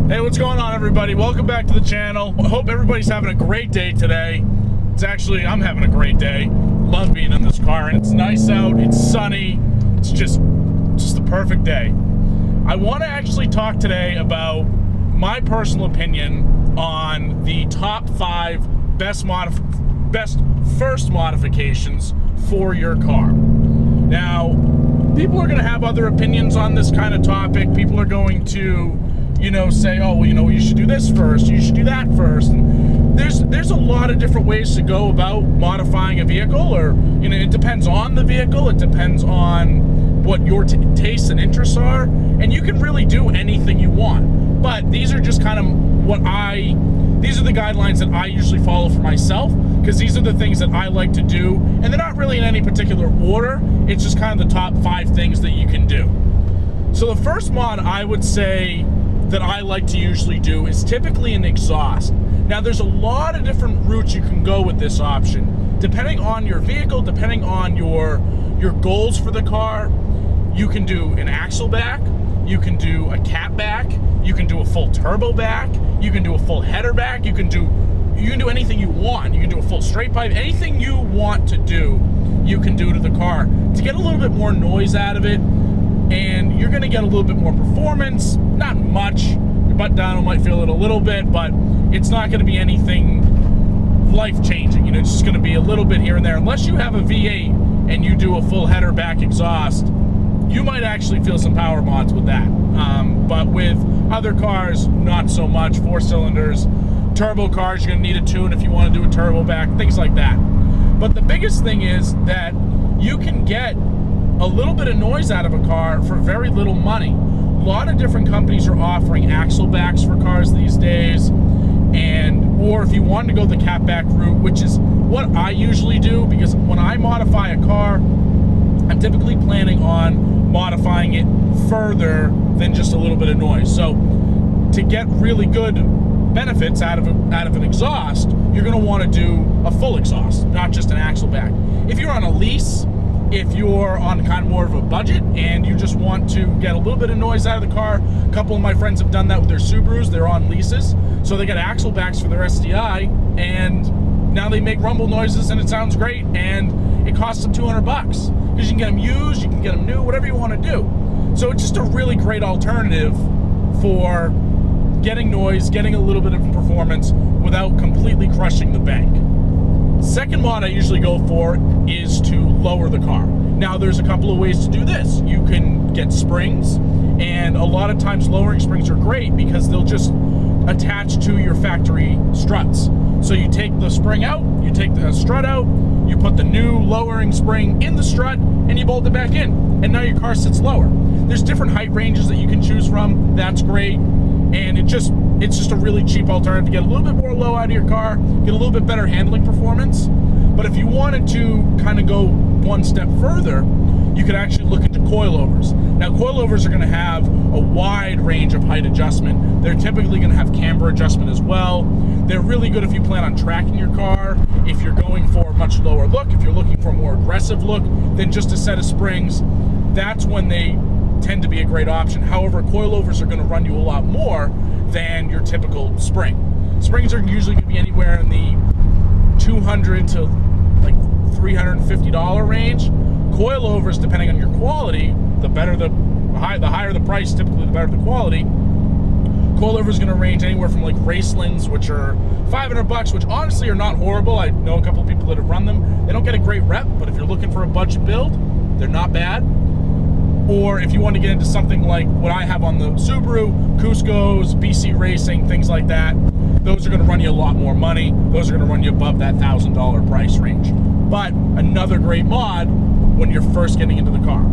Hey, what's going on, everybody? Welcome back to the channel. I hope everybody's having a great day today. I'm having a great day. Love being in this car, and it's nice out, it's sunny. It's just the perfect day. I want to actually talk today about my personal opinion on the top 5 best first modifications for your car. Now, people are going to have other opinions on this kind of topic. People are going to, say, oh, well, you should do this first, you should do that first. And there's a lot of different ways to go about modifying a vehicle, or, it depends on the vehicle, it depends on what your tastes and interests are, and you can really do anything you want. But these are just kind of these are the guidelines that I usually follow for myself, because these are the things that I like to do, and they're not really in any particular order. It's just kind of the top 5 things that you can do. So the first mod I would say that I like to usually do is typically an exhaust. Now, there's a lot of different routes you can go with this option. Depending on your vehicle, depending on your goals for the car, you can do an axle back, you can do a cat back, you can do a full turbo back, you can do a full header back, you can do anything you want. You can do a full straight pipe. Anything you want to do, you can do to the car to get a little bit more noise out of it, and you're going to get a little bit more performance. Not much. Your butt dyno might feel it a little bit, but it's not going to be anything life-changing. It's just going to be a little bit here and there. Unless you have a V8 and you do a full header back exhaust, you might actually feel some power mods with that. But with other cars, not so much. 4 cylinders, turbo cars, you're going to need a tune if you want to do a turbo back, things like that. But the biggest thing is that you can get a little bit of noise out of a car for very little money. A lot of different companies are offering axle backs for cars these days, or if you want to go the cat back route, which is what I usually do, because when I modify a car, I'm typically planning on modifying it further than just a little bit of noise. So to get really good benefits out of an exhaust, you're going to want to do a full exhaust, not just an axle back. If you're on a lease, if you're on kind of more of a budget and you just want to get a little bit of noise out of the car, a couple of my friends have done that with their Subarus. They're on leases, so they got axle backs for their STI, and now they make rumble noises and it sounds great, and it costs them $200 because you can get them used, you can get them new, whatever you want to do. So it's just a really great alternative for getting noise, getting a little bit of performance without completely crushing the bank. Second mod I usually go for is to lower the car. Now, there's a couple of ways to do this. You can get springs, and a lot of times lowering springs are great because they'll just attach to your factory struts. So you take the spring out, you take the strut out, you put the new lowering spring in the strut, and you bolt it back in, and now your car sits lower. There's different height ranges that you can choose from. That's great, and it's just a really cheap alternative to get a little bit more low out of your car, get a little bit better handling performance. But if you wanted to kind of go one step further, you could actually look into coilovers. Now, coilovers are going to have a wide range of height adjustment. They're typically going to have camber adjustment as well. They're really good if you plan on tracking your car, if you're going for a much lower look, if you're looking for a more aggressive look than just a set of springs. That's when they tend to be a great option. However, coilovers are going to run you a lot more than your typical spring. Springs are usually going to be anywhere in the $200 to like $350 range. Coilovers, depending on your quality, the higher the price, typically the better the quality. Coilovers is going to range anywhere from like Racelands, which are $500, which honestly are not horrible. I know a couple of people that have run them. They don't get a great rep, but if you're looking for a budget build, they're not bad. Or if you want to get into something like what I have on the Subaru, Cusco's, BC Racing, things like that, those are going to run you a lot more money. Those are going to run you above that $1,000 price range. But another great mod when you're first getting into the car.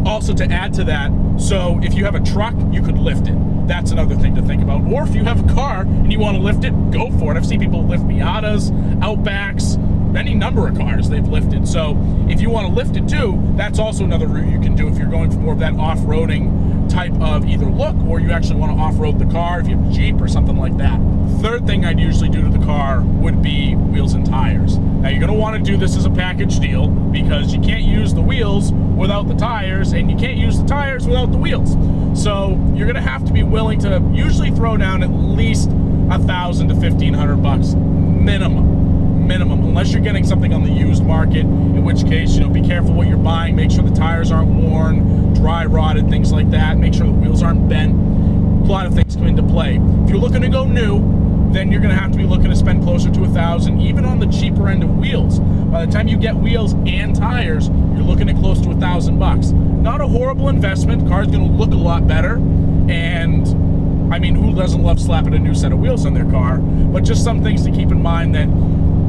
Also, to add to that, so if you have a truck, you could lift it. That's another thing to think about. Or if you have a car and you want to lift it, go for it. I've seen people lift Miatas, Outbacks, any number of cars they've lifted. So if you want to lift it too, that's also another route you can do if you're going for more of that off-roading type of either look, or you actually want to off-road the car if you have a Jeep or something like that. Third thing I'd usually do to the car would be wheels and tires. Now, you're going to want to do this as a package deal because you can't use the wheels without the tires, and you can't use the tires without the wheels. So you're going to have to be willing to usually throw down at least $1,000 to $1,500 minimum, unless you're getting something on the used market, in which case, you know, be careful what you're buying. Make sure the tires aren't worn, dry rotted, things like that. Make sure the wheels aren't bent. A lot of things come into play. If you're looking to go new, then you're going to have to be looking to spend closer to $1,000, even on the cheaper end of wheels. By the time you get wheels and tires, you're looking at close to $1,000. Not a horrible investment. The car's going to look a lot better, and I mean, who doesn't love slapping a new set of wheels on their car? But just some things to keep in mind, that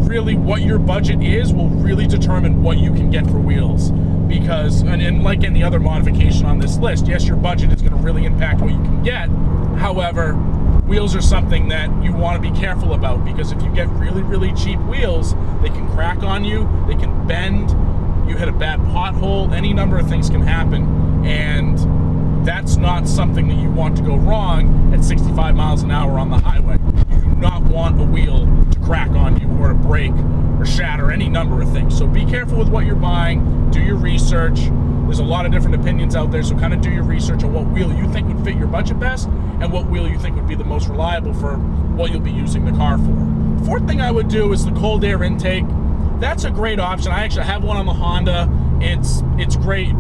really what your budget is will really determine what you can get for wheels. Because, and like any other modification on this list, yes, your budget is going to really impact what you can get. However, wheels are something that you want to be careful about, because if you get really, really cheap wheels, they can crack on you, they can bend, you hit a bad pothole, any number of things can happen. And that's not something that you want to go wrong at 65 miles an hour on the highway. You do not want a wheel to crack on you or to break or shatter, any number of things. So be careful with what you're buying, do your research. There's a lot of different opinions out there, so kind of do your research on what wheel you think would fit your budget best and what wheel you think would be the most reliable for what you'll be using the car for. Fourth thing I would do is the cold air intake. That's a great option. I actually have one on the Honda. It's great.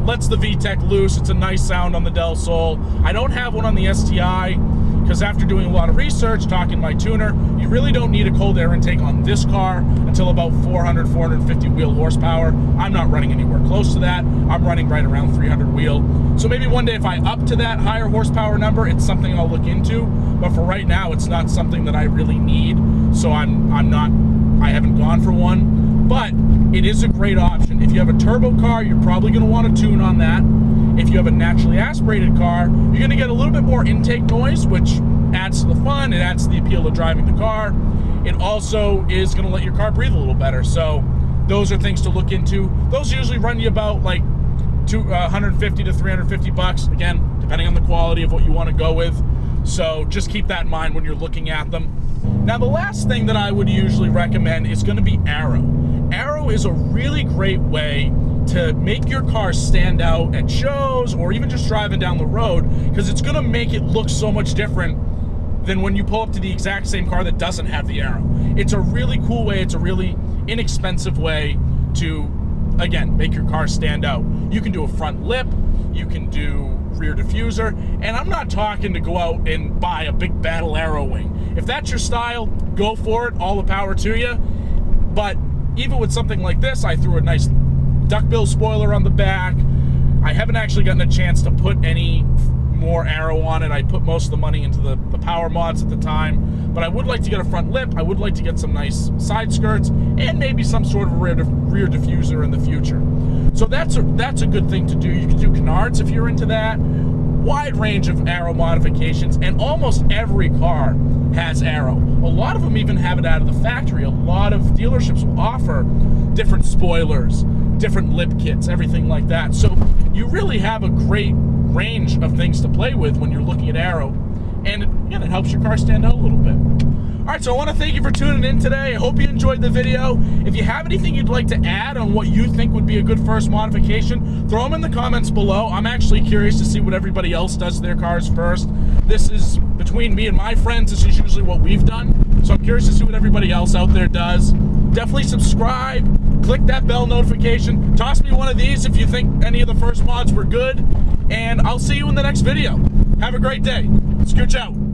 Lets the VTEC loose. It's a nice sound on the Del Sol. I don't have one on the STI, because after doing a lot of research, talking to my tuner, you really don't need a cold air intake on this car until about 400, 450 wheel horsepower. I'm not running anywhere close to that. I'm running right around 300 wheel. So maybe one day if I up to that higher horsepower number, it's something I'll look into. But for right now, it's not something that I really need. So I haven't gone for one. But it is a great option. If you have a turbo car, you're probably going to want to tune on that. If you have a naturally aspirated car, you're going to get a little bit more intake noise, which adds to the fun. It adds to the appeal of driving the car. It also is going to let your car breathe a little better. So those are things to look into. Those usually run you about like $150 to $350, again, depending on the quality of what you want to go with. So just keep that in mind when you're looking at them. Now, the last thing that I would usually recommend is going to be aero. Aero is a really great way to make your car stand out at shows or even just driving down the road, because it's going to make it look so much different than when you pull up to the exact same car that doesn't have the aero. It's a really cool way. It's a really inexpensive way to, again, make your car stand out. You can do a front lip, you can do rear diffuser, and I'm not talking to go out and buy a big battle aero wing. If that's your style, go for it, all the power to you. But even with something like this, I threw a nice duckbill spoiler on the back. I haven't actually gotten a chance to put any more aero on it. I put most of the money into the power mods at the time, but I would like to get a front lip. I would like to get some nice side skirts and maybe some sort of rear diffuser in the future. So that's a good thing to do. You can do canards if you're into that. Wide range of aero modifications, and almost every car has aero. A lot of them even have it out of the factory. A lot of dealerships will offer different spoilers, different lip kits, everything like that. So you really have a great range of things to play with when you're looking at aero, and again, it helps your car stand out a little bit. All right, so I want to thank you for tuning in today. I hope you enjoyed the video. If you have anything you'd like to add on what you think would be a good first modification, throw them in the comments below. I'm actually curious to see what everybody else does to their cars first. This is, between me and my friends, this is usually what we've done. So I'm curious to see what everybody else out there does. Definitely subscribe, click that bell notification, toss me one of these if you think any of the first mods were good, and I'll see you in the next video. Have a great day. Scooch out.